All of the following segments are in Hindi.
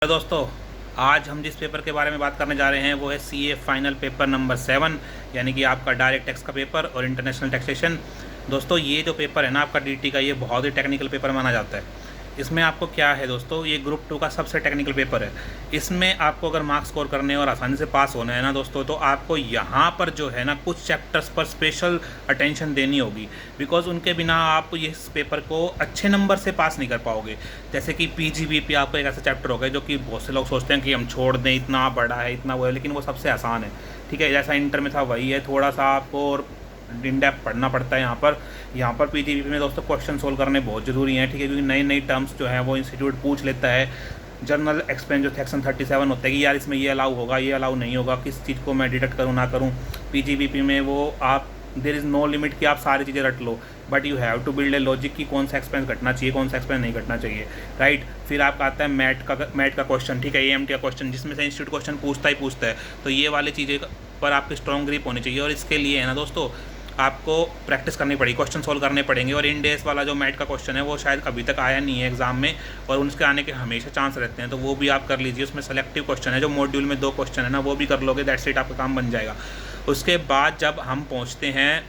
हेलो दोस्तों, आज हम जिस पेपर के बारे में बात करने जा रहे हैं वो है सीए फाइनल पेपर नंबर 7, यानी कि आपका डायरेक्ट टैक्स का पेपर और इंटरनेशनल टैक्सेशन। दोस्तों, ये जो पेपर है ना आपका डीटी का, ये बहुत ही टेक्निकल पेपर माना जाता है। इसमें आपको क्या है दोस्तों, ये ग्रुप 2 का सबसे टेक्निकल पेपर है। इसमें आपको अगर मार्क्स स्कोर करने और आसानी से पास होना है ना दोस्तों, तो आपको यहाँ पर जो है ना कुछ चैप्टर्स पर स्पेशल अटेंशन देनी होगी, बिकॉज उनके बिना आप इस पेपर को अच्छे नंबर से पास नहीं कर पाओगे। जैसे कि पीजीबीपी आपको एक ऐसा चैप्टर होगा जो कि बहुत से लोग सोचते हैं कि हम छोड़ दें, इतना बड़ा है, इतना वो है, लेकिन वो सबसे आसान है। ठीक है, जैसा इंटर में था वही है, थोड़ा सा आपको और इन डेप्थ पढ़ना पड़ता है। यहाँ पर पीजीबीपी में दोस्तों क्वेश्चन सोल्व करने बहुत ज़रूरी हैं। ठीक है, क्योंकि नई नई टर्म्स जो है वो इंस्टीट्यूट पूछ लेता है। जनरल एक्सपेंस जो सेक्शन 37 होता है कि यार इसमें ये अलाउ होगा, ये अलाउ नहीं होगा, किस चीज़ को मैं डिडक्ट करूँ ना करूँ। पीजीबीपी में वो आप देयर इज़ नो लिमिट कि आप सारी चीज़ें रट लो, but you have to build a logic कि कौन सा एक्सपेंस घटना चाहिए, कौन सा एक्सपेंस नहीं घटना चाहिए। राइट, फिर आपका आता है मैट का क्वेश्चन। ठीक है, एएमटी का क्वेश्चन, जिसमें से इंस्टीट्यूट क्वेश्चन पूछता है। तो ये वाली चीज़ें पर आपकी स्ट्रॉन्ग ग्रिप होनी चाहिए, और इसके लिए है ना दोस्तों आपको प्रैक्टिस करनी पड़ेगी, क्वेश्चन सोल्व करने पड़ेंगे। और इन डेज वाला जो मैट का क्वेश्चन है वो शायद अभी तक आया नहीं है एग्जाम में, और उसके आने के हमेशा चांस रहते हैं, तो वो भी आप कर लीजिए। उसमें सेलेक्टिव क्वेश्चन है, जो मॉड्यूल में 2 क्वेश्चन है ना, वो भी कर लोगे, दैट्स इट, आपका काम बन जाएगा। उसके बाद जब हम पहुँचते हैं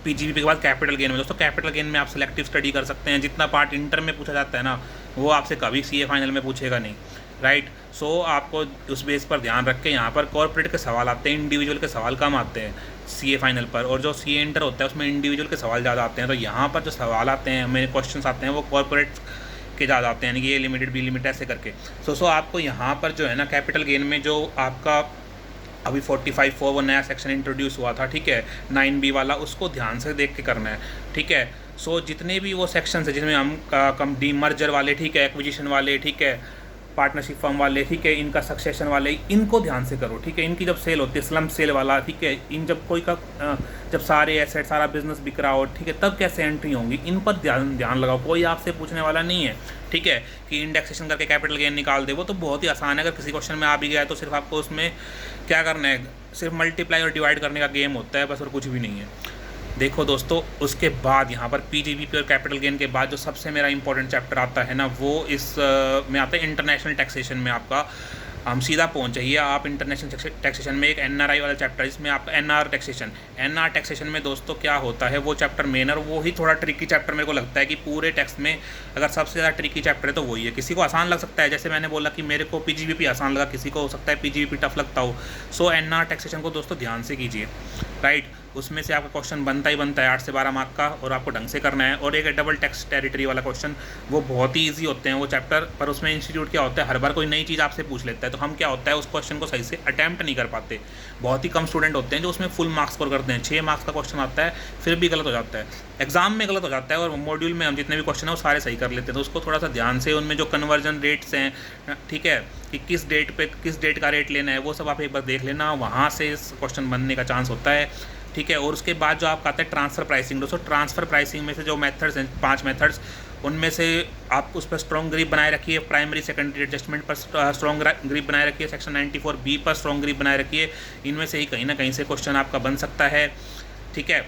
पीजीबीपी के बाद कैपिटल गेन में, दोस्तों कैपिटल गेन में आप सेलेक्टिव स्टडी कर सकते हैं। जितना पार्ट इंटर में पूछा जाता है ना, वो आपसे कभी सीए फाइनल में पूछेगा नहीं। राइट, सो आपको उस बेस पर ध्यान रख के यहाँ पर कॉर्पोरेट के सवाल आते हैं, इंडिविजुअल के सवाल कम आते हैं सीए फाइनल पर, और जो सीए इंटर होता है उसमें इंडिविजुअल के सवाल ज़्यादा आते हैं। तो यहाँ पर जो सवाल आते हैं, मेरे क्वेश्चन आते हैं, वो कॉर्पोरेट के ज़्यादा आते हैं, यानी कि ए लिमिटेड, बी लिमिटेड, ऐसे करके। सो आपको यहाँ पर जो है ना कैपिटल गेन में जो आपका अभी 45(4) वो नया सेक्शन इंट्रोड्यूस हुआ था, ठीक है, 9B वाला, उसको ध्यान से देख के करना है। ठीक है, सो जितने भी वो सेक्शन है जिसमें हम कम डीमर्जर वाले, ठीक है, एक्विजिशन वाले, ठीक है, पार्टनरशिप फर्म वाले, ठीक है, इनका सक्सेशन वाले, इनको ध्यान से करो। ठीक है, इनकी जब सेल होती है, स्लम सेल वाला, ठीक है, इन जब कोई का जब सारे एसेट, सारा बिजनेस बिक रहा हो, ठीक है, तब कैसे एंट्री होंगी, इन पर ध्यान लगाओ। कोई आपसे पूछने वाला नहीं है, ठीक है, कि इंडेक्सेशन करके कैपिटल गेन निकाल दे, वो तो बहुत ही आसान है। अगर किसी क्वेश्चन में आ भी गया है तो सिर्फ आपको उसमें क्या करना है, सिर्फ मल्टीप्लाई और डिवाइड करने का गेम होता है बस, और कुछ भी नहीं है। देखो दोस्तों, उसके बाद यहाँ पर पीजीबीपी और कैपिटल गेन के बाद जो सबसे मेरा इंपॉर्टेंट चैप्टर आता है ना, वो इस में आता है इंटरनेशनल टैक्सेशन में। आपका हम सीधा पहुँच जाइए आप इंटरनेशनल टैक्सेशन में, एक एनआरआई वाला चैप्टर, जिसमें आपका एनआर टैक्सेशन में दोस्तों क्या होता है, वो चैप्टर मेन, और वो ही थोड़ा ट्रिकी चैप्टर मेरे को लगता है कि पूरे टैक्स में अगर सबसे ज़्यादा ट्रिकी चैप्टर है तो वही है। किसी को आसान लग सकता है, जैसे मैंने बोला कि मेरे को पीजीबीपी आसान लगा, किसी को हो सकता है पीजीबीपी टफ लगता हो। सो एनआर टैक्सेशन को दोस्तों ध्यान से कीजिए। राइट, उसमें से आपका क्वेश्चन बनता ही बनता है 8 से 12 मार्क का, और आपको ढंग से करना है। और एक डबल टैक्स टेरिटरी वाला क्वेश्चन, वो बहुत ही इजी होते हैं वो चैप्टर, पर उसमें इंस्टीट्यूट क्या होता है, हर बार कोई नई चीज़ आपसे पूछ लेता है, तो हम क्या होता है उस क्वेश्चन को सही से अटैम्प्ट नहीं कर पाते। बहुत ही कम स्टूडेंट होते हैं जो उसमें फुल मार्क्स स्कोर करते हैं। 6 मार्क्स का क्वेश्चन आता है, फिर भी गलत हो जाता है, एग्जाम में गलत हो जाता है, और मॉड्यूल में हम जितने भी क्वेश्चन है वो सारे सही कर लेते हैं। तो उसको थोड़ा सा ध्यान से, उनमें जो कन्वर्जन रेट्स हैं, ठीक है, कि किस डेट का रेट लेना है, वो सब आप एक बार देख लेना, वहाँ से इस क्वेश्चन बनने का चांस होता है। ठीक है, और उसके बाद जो आपका आता है ट्रांसफ़र प्राइसिंग। दोस्तों ट्रांसफ़र प्राइसिंग में से जो मेथड्स हैं, 5 मेथड्स, उनमें से आप उस पर स्ट्रॉन्ग ग्रिप बनाए रखिए। प्राइमरी सेकेंडरी एडजस्टमेंट पर स्ट्रॉन्ग ग्रिप बनाए रखिए, सेक्शन 94B पर स्ट्रॉन्ग ग्रिप बनाए रखिए। इनमें से ही कहीं ना कहीं से क्वेश्चन आपका बन सकता है। ठीक है,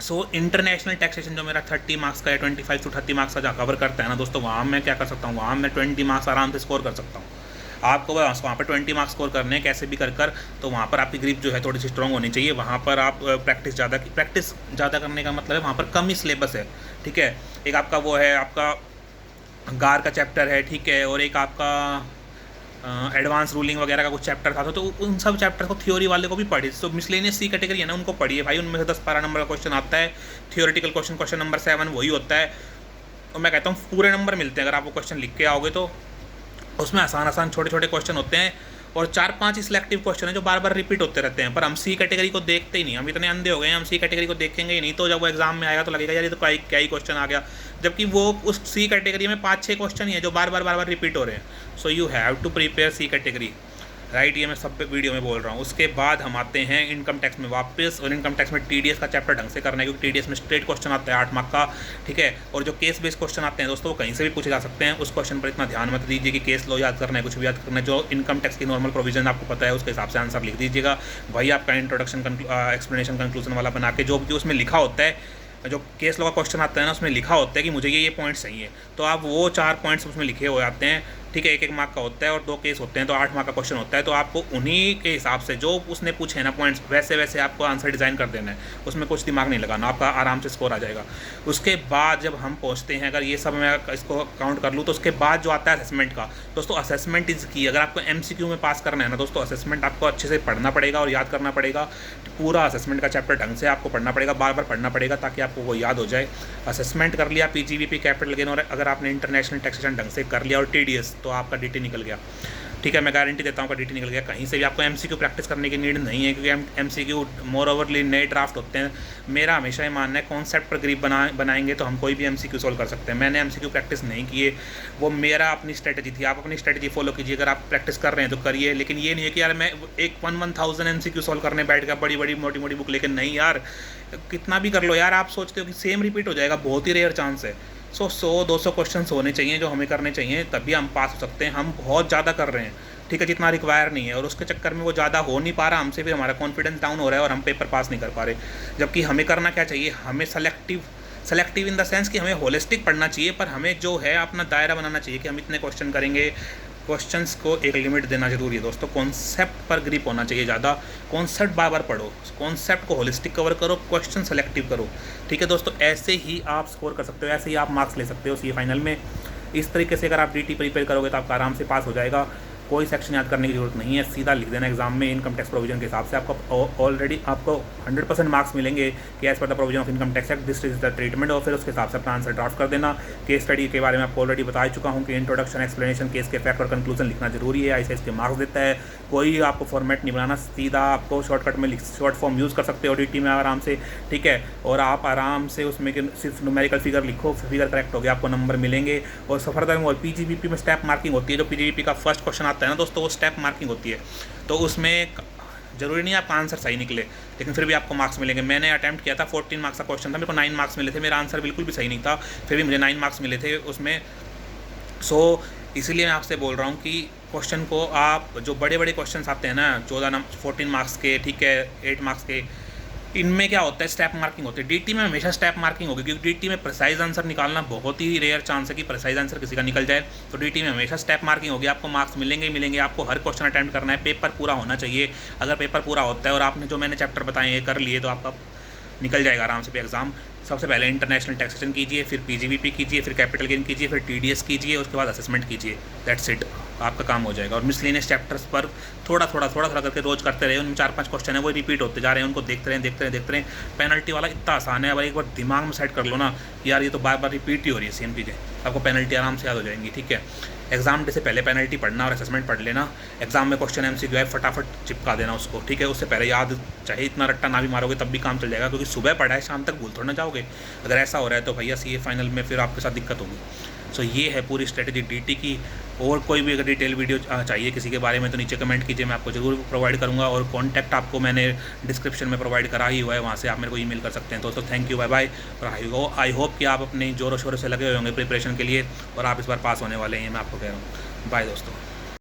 सो इंटरनेशनल टैक्सेशन जो मेरा 30 मार्क्स का है, 25 to 30 मार्क्स का जहाँ कवर करता है ना दोस्तों, वहाँ मैं क्या कर सकता हूँ, वहाँ मैं 20 मार्क्स आराम से स्कोर कर सकता हूँ। आपको बस वहाँ पर 20 मार्क्स स्कोर करने हैं कैसे भी कर, तो वहाँ पर आपकी ग्रिप जो है थोड़ी सी स्ट्रॉन्ग होनी चाहिए। वहाँ पर आप प्रैक्टिस ज़्यादा करने का मतलब है वहाँ पर कम ही सिलेबस है। ठीक है, एक आपका वो है, आपका गार का चैप्टर है, ठीक है, और एक आपका एडवांस रूलिंग वगैरह का कुछ चैप्टर था, तो उन सब चैप्टर को थ्योरी वाले को भी पढ़िए। तो मिसलेनियस सी कैटेगरी है ना, उनको पढ़िए भाई, उनमें से 10-12 नंबर का क्वेश्चन आता है। थियोरेटिकल क्वेश्चन नंबर 7 वही होता है, और मैं कहता हूँ पूरे नंबर मिलते हैं अगर आप वो क्वेश्चन लिख के आओगे तो। उसमें आसान छोटे छोटे क्वेश्चन होते हैं, और 4-5 सिलेक्टिव क्वेश्चन है जो बार बार रिपीट होते रहते हैं, पर हम सी कैटेगरी को देखते ही नहीं। हम इतने अंधे हो गए हैं, हम सी कैटेगरी को देखेंगे ही नहीं, तो जब वो एग्जाम में आएगा तो लगेगा यार ये तो क्या ही क्वेश्चन आ गया, जबकि वो उस सी कैटेगरी में 5-6 क्वेश्चन ही है जो बार बार रिपीट हो रहे हैं। So you have to prepare C category. Right, ये मैं सब वीडियो में बोल रहा हूँ। उसके बाद हम आते हैं इनकम टैक्स में वापस, और इनकम टैक्स में टीडीएस का चैप्टर ढंग से करना है, क्योंकि टीडीएस में स्ट्रेट क्वेश्चन आता है 8 मार्क का। ठीक है, और जो केस बेस्ड क्वेश्चन आते हैं दोस्तों, वो कहीं से भी पूछे जा सकते हैं। उस क्वेश्चन पर इतना ध्यान मत दीजिए कि केस लो याद करना है, कुछ भी याद करना है। जो इनकम टैक्स की नॉर्मल प्रोविजन आपको पता है उसके हिसाब से आंसर लिख दीजिएगा। वही आपका इंट्रोडक्शन, एक्सप्लेनेशन, कंक्लूजन वाला बना के, जो उसमें लिखा होता है, जो केस लॉ का क्वेश्चन आता है ना, उसमें लिखा होता है कि मुझे ये पॉइंट्स चाहिए, तो आप वो 4 पॉइंट्स उसमें लिखे हो जाते हैं, ठीक है, 1-1 मार्क का होता है और 2 केस होते हैं तो 8 मार्क का क्वेश्चन होता है। तो आपको उन्हीं के हिसाब से जो उसने पूछे हैं ना पॉइंट्स, वैसे वैसे आपको आंसर डिज़ाइन कर देना है, उसमें कुछ दिमाग नहीं लगाना, आपका आराम से स्कोर आ जाएगा। उसके बाद जब हम पहुँचते हैं, अगर ये सब मैं इसको काउंट कर लूँ, तो उसके बाद जो आता है असेसमेंट का। दोस्तों असेसमेंट इज़ की। अगर आपको MCQ में पास करना है ना दोस्तों, असेसमेंट आपको अच्छे से पढ़ना पड़ेगा और याद करना पड़ेगा। पूरा असेसमेंट का चैप्टर ढंग से आपको पढ़ना पड़ेगा, बार बार पढ़ना पड़ेगा ताकि आपको वो याद हो जाए। असेसमेंट कर लिया, PGBP कैपिटल गेन, और अगर आपने इंटरनेशनल टैक्सेशन ढंग से कर लिया और TDS, तो आपका DT निकल गया। ठीक है, मैं गारंटी देता हूँ का DT निकल गया। कहीं से भी आपको MCQ प्रैक्टिस करने की नीड नहीं है, क्योंकि MCQ मोर ओवरली नए ड्राफ्ट होते हैं। मेरा हमेशा ये मानना है कॉन्सेप्ट पर ग्रिप बनाएंगे तो हम कोई भी MCQ सोल्व कर सकते हैं। मैंने MCQ प्रैक्टिस नहीं किए, वो मेरा अपनी स्ट्रेटजी थी। आप अपनी स्ट्रेटजी फॉलो कीजिए, अगर आप प्रैक्टिस कर रहे हैं तो करिए, लेकिन ये नहीं है कि यार मैं 1000 MCQ सोल्व करने बैठ गया बड़ी बड़ी मोटी मोटी बुक लेकिन। नहीं यार, कितना भी कर लो यार, आप सोचते हो कि सेम रिपीट हो जाएगा, बहुत ही रेयर चांस है। 100-200 क्वेश्चन होने चाहिए जो हमें करने चाहिए, तभी हम पास हो सकते हैं। हम बहुत ज़्यादा कर रहे हैं, ठीक है, जितना रिक्वायर नहीं है, और उसके चक्कर में वो ज़्यादा हो नहीं पा रहा हमसे, फिर हमारा कॉन्फिडेंस डाउन हो रहा है और हम पेपर पास नहीं कर पा रहे। जबकि हमें करना क्या चाहिए, हमें सेलेक्टिव इन द सेंस कि हमें होलिस्टिक पढ़ना चाहिए, पर हमें जो है अपना दायरा बनाना चाहिए कि हम इतने क्वेश्चन करेंगे। क्वेश्चंस को एक लिमिट देना जरूरी है दोस्तों। कॉन्सेप्ट पर ग्रिप होना चाहिए ज़्यादा। कॉन्सेप्ट बार बार पढ़ो, कॉन्सेप्ट को होलिस्टिक कवर करो, क्वेश्चन सेलेक्टिव करो। ठीक है दोस्तों, ऐसे ही आप स्कोर कर सकते हो, ऐसे ही आप मार्क्स ले सकते हो CA फाइनल में। इस तरीके से अगर आप DT प्रिपेयर करोगे तो आपका आराम से पास हो जाएगा। कोई सेक्शन याद करने की जरूरत नहीं है, सीधा लिख देना एग्जाम में। इनकम टैक्स प्रोविजन के हिसाब से आपको ऑलरेडी आपको 100% मार्क्स मिलेंगे कि as per the provision of income tax act this is the treatment, और फिर उसके हिसाब से अपना आंसर ड्राफ्ट कर देना। केस स्टडी के बारे में आपको ऑलरेडी बता चुका हूँ कि इंट्रोडक्शन, एक्सप्लेनेशन, केस के फैक्ट और कंक्लूजन लिखना जरूरी है। ऐसे इसके मार्क्स देता है, कोई आपको फॉर्मेट नहीं बनाना, सीधा आपको शॉर्टकट में शॉर्ट फॉर्म यूज़ कर सकते हो DT में आराम से। ठीक है, और आप आराम से उसमें सिर्फ न्यूमेरिकल फिगर लिखो, फिगर करेक्ट हो गया, आपको नंबर मिलेंगे। और सफरदर में PGBP में स्टेप मार्किंग होती है। जो PGBP का फर्स्ट क्वेश्चन आता है ना दोस्तों, वो स्टेप मार्किंग होती है, तो उसमें जरूरी नहीं आपका आंसर सही निकले, लेकिन फिर भी आपको मार्क्स मिलेंगे। मैंने अटैम्प्ट किया था, 14 मार्क्स का क्वेश्चन था, मेरे को 9 मार्क्स मिले थे। मेरा आंसर बिल्कुल भी सही नहीं था, फिर भी मुझे 9 मार्क्स मिले थे उसमें। इसीलिए मैं आपसे बोल रहा हूँ कि क्वेश्चन को आप, जो बड़े बड़े क्वेश्चन आते हैं ना 14 मार्क्स के, ठीक है, 8 मार्क्स के, इनमें क्या होता है, स्टेप मार्किंग होती है। DT में हमेशा स्टेप मार्किंग होगी, क्योंकि DT में प्रिसाइज आंसर निकालना बहुत ही रेयर चांस है कि प्रिसाइज आंसर किसी का निकल जाए। तो DT में हमेशा स्टेप मार्किंग होगी, आपको मार्क्स मिलेंगे ही मिलेंगे। आपको हर क्वेश्चन अटेम्प्ट करना है, पेपर पूरा होना चाहिए। अगर पेपर पूरा होता है और आपने जो मैंने चैप्टर बताए ये कर लिए, तो आपका निकल जाएगा आराम से पे एग्ज़ाम। सबसे पहले इंटरनेशनल टैक्सेशन कीजिए, फिर PGBP कीजिए, फिर कैपिटल गेन कीजिए, फिर TDS कीजिए, उसके बाद असेसमेंट कीजिए। दैट्स इट, आपका काम हो जाएगा। और मिसलेनियस चैप्टर्स पर थोड़ा करके रोज करते रहे। उनमें 4-5 क्वेश्चन है वो रिपीट होते जा रहे हैं, उनको देखते रहें। पेनल्टी वाला इतना आसान है, अब एक बार दिमाग में सेट कर लो ना यार, ये तो बार बार रिपीट ही हो रही है सेम चीज़ें, आपको पेनल्टी आराम से याद हो जाएंगी। ठीक है, एग्जाम डे से पहले पेनल्टी पढ़ना और असेसमेंट पढ़ लेना। एग्जाम में क्वेश्चन MCQ है, फटाफट चिपका देना उसको। ठीक है, उससे पहले याद, चाहे इतना रट्टा ना भी मारोगे तब भी काम चल जाएगा, क्योंकि सुबह पढ़ा है शाम तक भूल थोड़ा ना जाओगे। अगर ऐसा हो रहा है तो भैया CA फाइनल में फिर आपके साथ दिक्कत होगी। सो ये है पूरी स्ट्रेटेजी DT की। और कोई भी अगर डिटेल वीडियो चाहिए किसी के बारे में तो नीचे कमेंट कीजिए, मैं आपको ज़रूर प्रोवाइड करूँगा। और कॉन्टैक्ट आपको मैंने डिस्क्रिप्शन में प्रोवाइड करा ही हुआ है, वहाँ से आप मेरे को ईमेल कर सकते हैं। दोस्तों थैंक यू, बाय बाय। और आई होप कि आप अपने ज़ोरों शोरों से लगे हुए होंगे प्रिपरेशन के लिए, और आप इस बार पास होने वाले हैं, मैं आपको कह रहा हूँ। बाय दोस्तों।